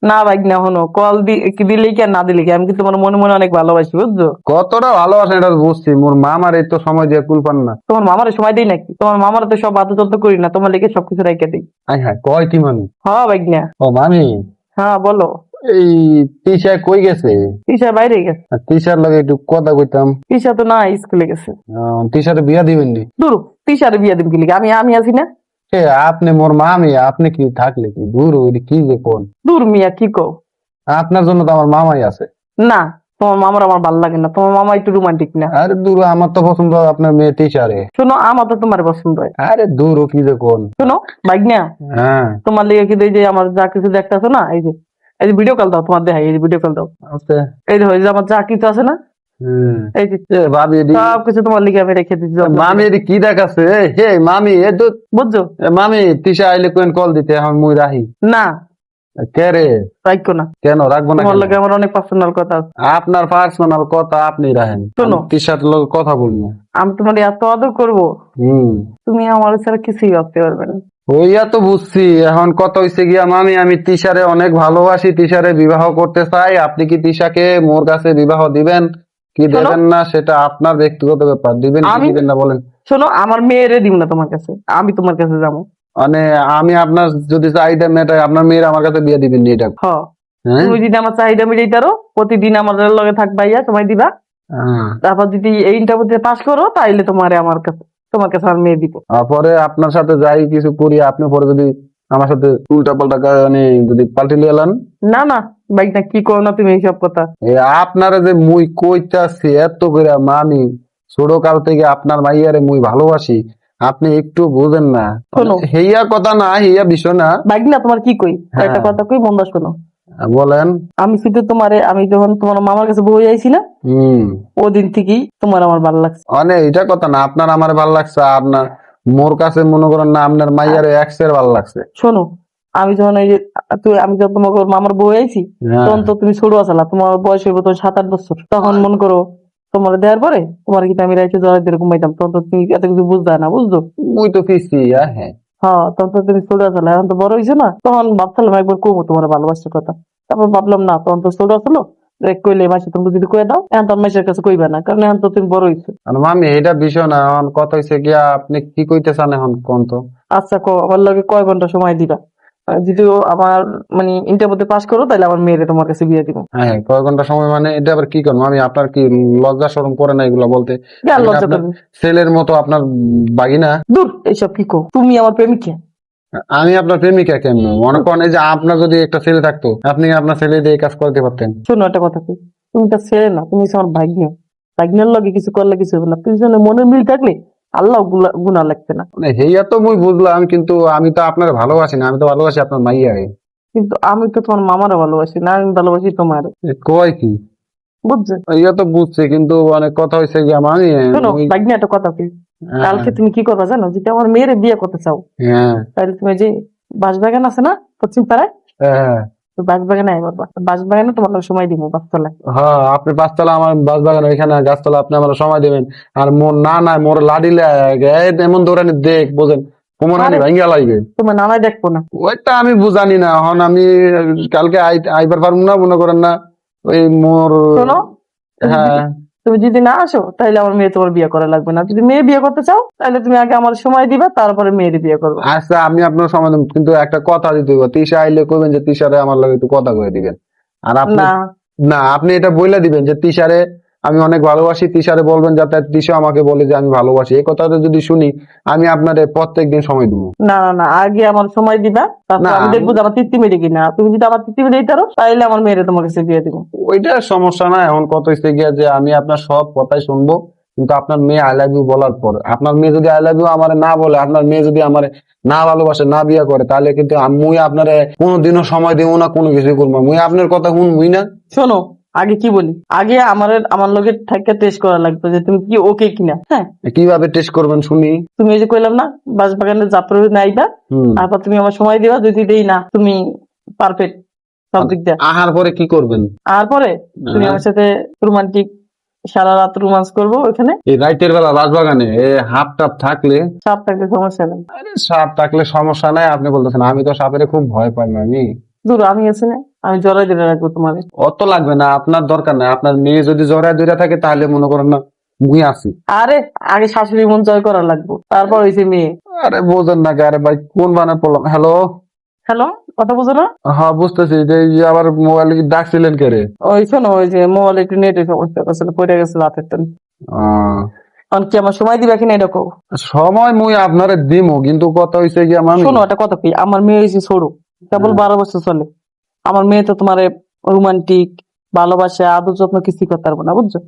না ভাই না, হনো কল দিলে কি আর না দিলে কি, আমি কিন্তু তোমার মনে মনে অনেক ভালোবাসি, বুঝছো? কতটা ভালোবাসেন এটা বুঝছি, মোর মামার এই তো সময় দিয়ে কুল পান না। তোমার মামার সময় দিই নাকি? তোমার মামার তো সব আদর করি না, তোমার লেগে সবকিছু রেখে দিই। আই হ্যাঁ, কয় কি মানুষ? হ্যাঁ ভাই না। ও মামি, হ্যাঁ বলো। এই তিশা কই গেছে? তিশা বাইরে গেছে। তিশার লগে একটু কথা কইতাম। তিশা তো না, স্কুলে গেছে। তিশারে বিয়া দিবেন নি? দূর, তিশার বিয়া দিন কি লিগে? আমি আমি আছি না। এ আপনি মোর মামি, আপনি কি থাকলে কি দূর ওই কি যে কোন? দূর মিয়া, কি কও? আপনার জন্য তো আমার মামাই আছে। না, তোমার মামার আমার ভালো লাগে না, তোমার মামা একটু রোমান্টিক না। আরে দূর, আমার তো পছন্দ আপনার মেয়ে তিশারে। শোনো, আমার তো তোমার পছন্দ হয়। আরে দূর ও কি যে কোন? শোনো ভাই না, হ্যাঁ তোমার লেগে কিন্তু এই যে আমার যা কিছু দেখতেছো না, এই যে ভিডিও কল দাও, তোমার দেখাই, এই যে ভিডিও কল দাও। আছে। এই যে আমার যা কিছু আছে না, এই যে এ ভাবি এদি, সব কিছু তোমার লিগে আমি রেখে দিচ্ছি। মামি এদি কি দেখাচ্ছে? হে মামি এ তো, বুঝছো? মামি তিশা আইলে কোন কল দিতে, এখন মুই রাহি। না, কে রে? রাখো না। কেন রাখবো না? তোমার কেন? লগে আমার অনেক পার্সোনাল কথা আছে। আপনার পার্সোনাল কথা আপনি রাখেন, শোনো। তিশার লগে কথা বলবো। আমি তোমার এত আদর করবো, তুমি আমার ছাড়া কিছুই ভাবতে পারবে না। ওইয়া তো বুঝছি, এখন কথা হইছে গিয়া মামি, আমি তিশারে অনেক ভালোবাসি, তিশারে বিবাহ করতে চাই। আপনি কি তিশাকে মোর কাছে বিবাহ দিবেন কি শোনো। দেবেন না সেটা আপনার ব্যক্তিগত ব্যাপার, দিবেন কি দিবেন না বলেন। শোনো, আমার মেয়েরে দিব না তোমার কাছে, আমি তোমার কাছে যাবো। মানে আমি আপনার যদি চাহিদা মেটাই, আপনার মেয়ের আমার কাছে বিয়ে দিবেন নি এটা? হ্যাঁ, হ্যাঁ তুমি যদি আমার চাহিদা মিটাইতারো, প্রতিদিন আমার লগে থাকবা, সময় দিবা। তারপর যদি এই ইন্টারভিউতে পাস করো, তাইলে তোমার কাছে আমার মেয়ে দিব। পরে আপনার সাথে যাই কিছু করি, আপনি পরে যদি আমার সাথে উল্টা পাল্টা মানে যদি পাল্টে লিয়ে এলান। না না, বাইকটা কি করো না তুমি এইসব কথা। আপনারা যে মুই কইতাছি এত করে মামি, ছোট কাল থেকে আপনার মাইয়ারে মুই ভালোবাসি, আপনি একটু বুঝেন না। শোনো। হেইয়া কথা না, হেইয়া বিষয় না। বাইক না, তোমার কি কই হ্যাঁ। একটা কথা কই, মন শোনো। বলেন। আমি শুধু আমি যখন তোমার মামার কাছে বই আইছি না, ওদিন থেকেই তোমার আমার ভালো লাগছে। মানে এটা কথা না, আপনার আমার ভালো লাগছে, আপনার মোর কাছে মনে করেন না আপনার মাইয়ারে এক্স এর ভালো লাগছে। শোনো, আমি যখন এই যে আমি যখন তোমার মামার বই আইছি, তখন তো তুমি ছোট আছালা, তোমার বয়স হইব তো 7-8 বছর। তখন মনে করো তোমার দেওয়ার পরে তোমার কিন্তু আমি রাইতে জড়াই দিয়ে ঘুমাইতাম, তখন তো তুমি এত কিছু বুঝতে না, বুঝছো? মুই তো ফিসি। হ্যাঁ হ্যাঁ, তখন তো তুমি ছোট আছালা, এখন তো বড় হয়েছে না। তখন ভাবছিলাম একবার কমো তোমার ভালোবাসার কথা, তারপর ভাবলাম না, তখন তো ছোট আসলো, কইলে মাসে তুমি যদি কয়ে দাও, এখন তো মাসের কাছে কইবা না, কারণ এখন তো তুমি বড় হইছো। মামি এটা বিষয় না, এখন কথা হইছে গিয়া আপনি কি কইতে চান এখন কোন তো? আচ্ছা আমার লগে কয় ঘন্টা সময় দিবা? যদি আমার মানে ইন্টারভিউতে পাস করো, তাহলে আমার মেয়েরে তোমার কাছে বিয়ে দিব। হ্যাঁ, কয় ঘন্টা সময় মানে এটা আবার কি করবো আমি? আপনার কি লজ্জা শরম করে না এগুলো বলতে? গাল আমি লজ্জা আপনার করবে। ছেলের মতো আপনার বাগিনা? দূর, এইসব কি কো? তুমি আমার প্রেমিকা। আমি আপনার প্রেমিকা কেমন? মনে করেন এই যে আপনার যদি একটা ছেলে থাকতো, আপনি কি আপনার ছেলে দিয়ে এই কাজ করতে পারতেন? শোনো একটা কথা কি, তুমি তো ছেলে না, তুমি হচ্ছে আমার ভাগ্য। ভাগ্নের লগে কিছু করলে কিছু হবে না, পিছনে মনের মিল থাকলে আল্লাহ গুনাহ লাগবে না। মানে হেইয়া তো মুই বুঝলাম, কিন্তু আমি তো আপনার ভালোবাসি না, আমি তো ভালোবাসি আপনার মাইয়ারে। কিন্তু আমি তো তোমার মামারও ভালোবাসি না, আমি ভালোবাসি তোমার। কয় কি? বুঝছো? ইয়া তো বুঝছি, কিন্তু অনেক কথা হয়েছে কি আমি শোনো ভাগ্নে একটা কথা কি, কালকে তুমি কি করবা জানো? যদি আমার মেয়েরে বিয়ে করতে চাও, হ্যাঁ তাহলে তুমি যে বাঁশবাগান আছে না পশ্চিম পাড়ায়, হ্যাঁ বাঁশবাগানে আয় করবা। বাঁশবাগানে তোমার লগে সময় দিব, বাসতলায়। হ্যাঁ, আপনি পাঁচতলা, আমার বাস বাগান ওইখানে গাছতলা, আপনি আমার সময় দিবেন। আর মোর না না মোর লাডিলে এমন দৌড়ানি দেখ বোঝেন, কোমর হানি আরে, ভাঙ্গা লাগবে। তোমার নানাই দেখবো না। ওইটা আমি বুঝানি না, এখন আমি কালকে আইবার পারবো না, মনে করেন না ওই মোর। শোনো, হ্যাঁ তুমি যদি না আসো, তাহলে আমার মেয়ে তোমার বিয়ে করা লাগবে না। যদি মেয়ে বিয়ে করতে চাও, তাহলে তুমি আগে আমার সময় দিবা, তারপরে মেয়ের বিয়ে করবো। আচ্ছা, আমি আপনার সময় দেব, কিন্তু একটা কথা দিতে হইব, তিশা আইলে কইবেন যে তিশারে আমার লাগে একটু কথা কয়ে দিবেন। আর আপনি না না, আপনি এটা বইলা দিবেন যে তিশারে আমি অনেক ভালোবাসি, তিশারে বলবেন যাতে তিশা আমাকে বলে যে আমি ভালোবাসি। এই কথাটা যদি শুনি, আমি আপনারে প্রত্যেকদিন সময় দিব। না না না, আগে আমার সময় দিবা, তারপর না আমি দেখবো যে আমার তৃপ্তি মেটে কিনা। তুমি যদি আমার তৃপ্তি মেটে দিতে পারো, তাহলে আমার মেয়েরে তোমার কাছে বিয়ে দিব। ওইটা সমস্যা না। এখন কত হচ্ছে গিয়া যে আমি আপনার সব কথাই শুনবো, কিন্তু আপনার মেয়ে আই লাভ ইউ বলার পর, আপনার মেয়ে যদি আই লাভ ইউ আমার না বলে, আপনার মেয়ে যদি আমার না ভালোবাসে, না বিয়ে করে, তাহলে কিন্তু মুই আপনার কোনোদিনও সময় দেবো না, কোনো কিছু করবো না। মুই আপনার কথা শুনবই না। শোনো, আগে কি বলি, আগে আমার লগে থাকা টেস্ট করা লাগবে যে তুমি কি ওকে কিনা। হ্যাঁ, কিভাবে টেস্ট করবেন শুনি? তুমি এই যে কইলাম না, বাঁশবাগানে জাফর নাইবা, তারপর তুমি আমার সময় দিবা, যদি দেই না তুমি পারফেক্ট সব দিক দিয়ে। আহার পরে কি করবেন? আর পরে তুমি আমার সাথে রোমান্টিক সারা রাত রোমান্স করবো ওখানে। এই রাইতের বেলা রাজবাগানে হাফ টাপ থাকলে? সাপ থাকলে সমস্যা নেই। আরে সাপ থাকলে সমস্যা নাই, আপনি বলতেছেন, আমি তো সাপের খুব ভয় পাই না। আমি দূর আমি আছি না, আমি জড়াই দিলে রাখবো তোমার। অত লাগবে না, আপনার দরকার নাই। আপনার মেয়ে যদি জড়ায় ধরে থাকে তাহলে মনে করেন না মুই আছি। আরে আগে শাশুড়ি মন জয় করা লাগবো, তারপর হয়েছে মেয়ে। আরে বোঝেন না আরে ভাই, কোন বানা পড়লাম। হ্যালো, হ্যালো, কথা বুঝো না? হ্যাঁ বুঝতেছি। যে এই যে আবার মোবাইল ডাকছিলেন কে রে? ওই শোনো, ওই যে মোবাইল একটু নেটের সমস্যা করছিল, পড়ে গেছিল হাতের টান। আহ, কারণ কি আমার সময় দিবা কিনা এটা কও। সময় মুই আপনারে দিমু, কিন্তু কথা হইছে কি আমার শোনো একটা কথা কি, আমার মেয়ে হয়েছে ছোড়ো, কেবল হ্যাঁ। 12 বছর চলে। আমার মেয়ে তো তোমার রোমান্টিক ভালোবাসা আদর যত্ন কিছুই করতে পারবো না, বুঝছো?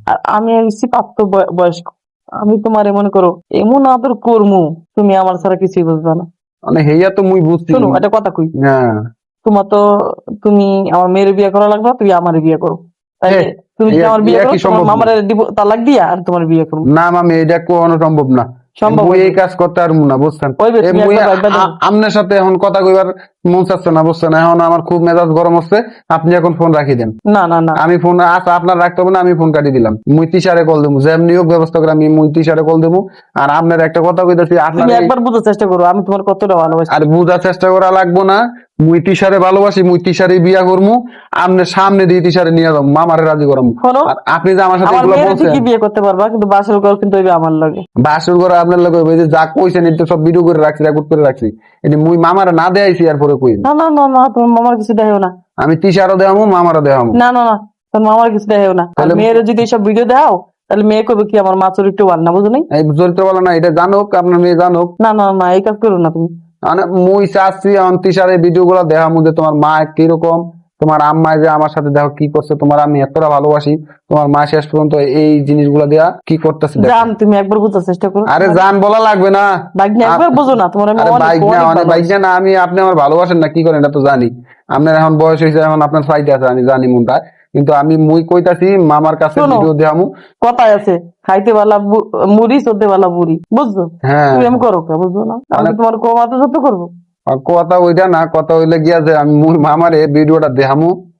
আর আমি হচ্ছি প্রাপ্ত বয়স্ক। আমি তোমার মনে করো এমন আদর করমু, তুমি আমার ছাড়া কিছুই বুঝবে না। মানে হেয়া তো মুই বুঝছি। শোনো একটা কথা কই, হ্যাঁ, তোমার তো, তুমি আমার মেয়ের বিয়ে করা লাগবে, তুমি আমার বিয়ে করো। তাইলে এ, তুমি যদি এ- আমার বিয়ে এ করো, কি তোমার সম্ভব? মামার দিব তালাক দিয়া আর তোমার বিয়ে করবো। না মামি, এটা কোনো সম্ভব না। সম্ভব মুই এই হইবে। কাজ করতে পারবো না, বুঝছেন? হইবে, তুমি মুই একবার ভাইবা দেখো। আপনার সাথে এখন কথা কইবার মন চাচ্ছে না, বুঝছেন? এখন আমার খুব মেজাজ গরম হচ্ছে। আপনি এখন ফোন রাখি দেন। না না না, আমি ফোন আচ্ছা আপনার রাখতে হবে না, আমি ফোন কাটি দিলাম। মুই তিশারে কল দেবো, যেমনি হোক ব্যবস্থা করে আমি মুই তিশারে কল দেবো। আর আপনার একটা কথা কইতেছি, আপনার তুমি একবার বুঝার চেষ্টা করো আমি তোমার কতটা ভালোবাসি। আর বুঝার চেষ্টা করা লাগবো না। মুই তিশারে ভালোবাসি, মুই তিশারে বিয়া করবো। আপনার সামনে দিয়ে তিশারে নিয়ে যাবো, মামারে রাজি করাবো। শোনো, আর আপনি যে আমার সাথে আমার এগুলো মেয়ের বলছেন, ঠিকই বিয়ে করতে পারবা, কিন্তু বাসর ঘর কিন্তু হইবে আমার লাগে। বাসুর করে আপনার লোক যা কইছেন এটা সব ভিডিও করে রাখছি, রেকর্ড করে রাখছি। এটা মুই মামারে না দেয়াইছি আর পরে কই না না না না, তোমার মামার কিছু দেখাও না। আমি তিশারও দেখামু, মামারও দেখামু। না না না, তোমার মামার কিছু দেখাও না। আর তাহলে- মেয়ের যদি এইসব ভিডিও দেখাও, তাহলে মেয়ে কবে কি আমার মা চরিত্র ভালো না, বুঝো নাই? এই চরিত্র বলা না, এটা জানুক, আপনার মেয়ে জানুক। না না না, এই কাজ করো না তুমি। মানে মুই চাচ্ছি এখন তিশারে ভিডিও গুলো দেখামু যে তোমার মা কিরকম, তোমার আম্মায় যে আমার সাথে দেখো কি করছে, তোমার আমি এতটা ভালোবাসি, তোমার মা শেষ পর্যন্ত এই জিনিসগুলো দেয়া কি করতেছে দেখো। জান, তুমি একবার বুঝার চেষ্টা করো। আরে জান বলা লাগবে না। ভাগ্নে একবার বুঝো না, তোমার আমি আরে অনেক বাইক না, অনেক অনেক বাইক ভালোবাসি। না, আমি আপনি আমার ভালোবাসেন না কি করেন এটা তো জানি। আপনার এখন বয়স হয়েছে, এখন আপনার সাইডে আছে, আমি জানি মনটা। কিন্তু আমি মুই কইতাছি মামার কাছে শোনো। ভিডিও দেখামু। কথায় আছে, খাইতে বালা মুড়ি, চলতে বালা বুড়ি, বুঝছো? হ্যাঁ, তুমি আমি করো কে, বুঝছো না? আমি মানে- তোমার কম আদর যত্ন করবো। আর কথা ওইটা না, কথা হইলে গিয়া যে আমি মুই মামারে ভিডিওটা দেখামু।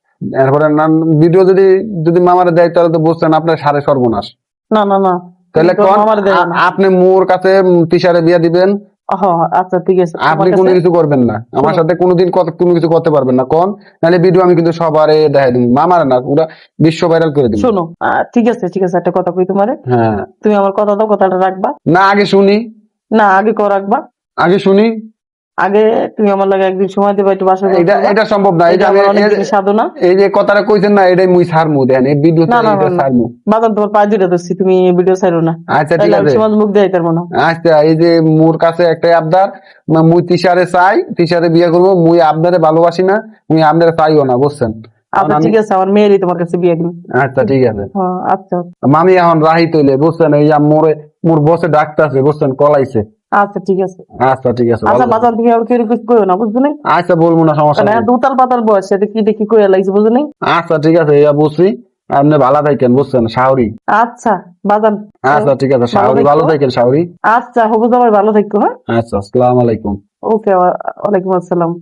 এরপরে ভিডিও যদি যদি মামারে দেয় তাহলে তো বুঝছেন আপনার সাড়ে সর্বনাশ। না না না, তাহলে তুমি কোন আমার দেবে না। আপনি মোর কাছে তিশারে বিয়া দিবেন, আচ্ছা ঠিক আছে, আপনি তোমার কোনো কাছে- কিছু করবেন না আমার শোনো। সাথে কোনোদিন কোনো কিছু করতে পারবেন না কোন। নাহলে ভিডিও আমি কিন্তু সবারে দেখাই দিব, মামার না পুরা বিশ্ব ভাইরাল করে দিব। শোনো, ঠিক আছে ঠিক আছে, একটা কথা কই তোমারে। হ্যাঁ, তুমি আমার কথা দাও, কথাটা রাখবা। না আগে শুনি, না আগে কো রাখবা। আগে শুনি। আগে তুমি আমার লাগে একদিন সময় দেবা, একটু বাসা এটা সম্ভব না। এটা আমি অনেক দিনের সাধনা। এই যে কথাটা কইছেন না, এটাই মুই ছাড়মু, দেন এই ভিডিও না না না না, ছাড়মু। বাজান তোমার পায়ে দুইটা ধরছি, তুমি ভিডিও ছাড়ো না। আচ্ছা ঠিক তাহলে আমি আছে। সমাজ মুখ দেয় তার মনে হয়। আচ্ছা, এই যে মোর কাছে একটাই আবদার, মুই তিশারে চাই, তিশারে বিয়ে করবো। মুই আপনারে ভালোবাসি না, মুই আপনারে চাইও না, বুঝছেন? আচ্ছা আমি- ঠিক আছে, আমার মেয়েরই তোমার কাছে বিয়ে দিন। আচ্ছা ঠিক আছে। হ্যাঁ আচ্ছা মামি এখন রাহি তৈলে, বুঝছেন? এই যে মোর বসে ডাকতেছে, বুঝছেন? কলাইছে। আচ্ছা ঠিক আছে। আচ্ছা ঠিক আছে, আচ্ছা ভালো। বাজান, তুমি আর কেউ কিছু করো না, বুঝছো না? আচ্ছা বলবো না, সমস্যা কারণ নেই। দুতাল পাতাল বয়স, সেটা কি দেখি কইয়া লাগছে, বুঝো নাই? আচ্ছা ঠিক আছে, ইয়া বুঝছি। আপনি ভালো থাকেন, বুঝছেন? শাহরি। আচ্ছা বাজান। আচ্ছা ঠিক আছে, শাহরি ভালো থেকো। থাকেন, শাহরি। আচ্ছা হবু জামাই, ভালো থাকো। হ্যাঁ, আচ্ছা, আসসালামু আলাইকুম। ওকে, ওয়ালাইকুম আসসালাম।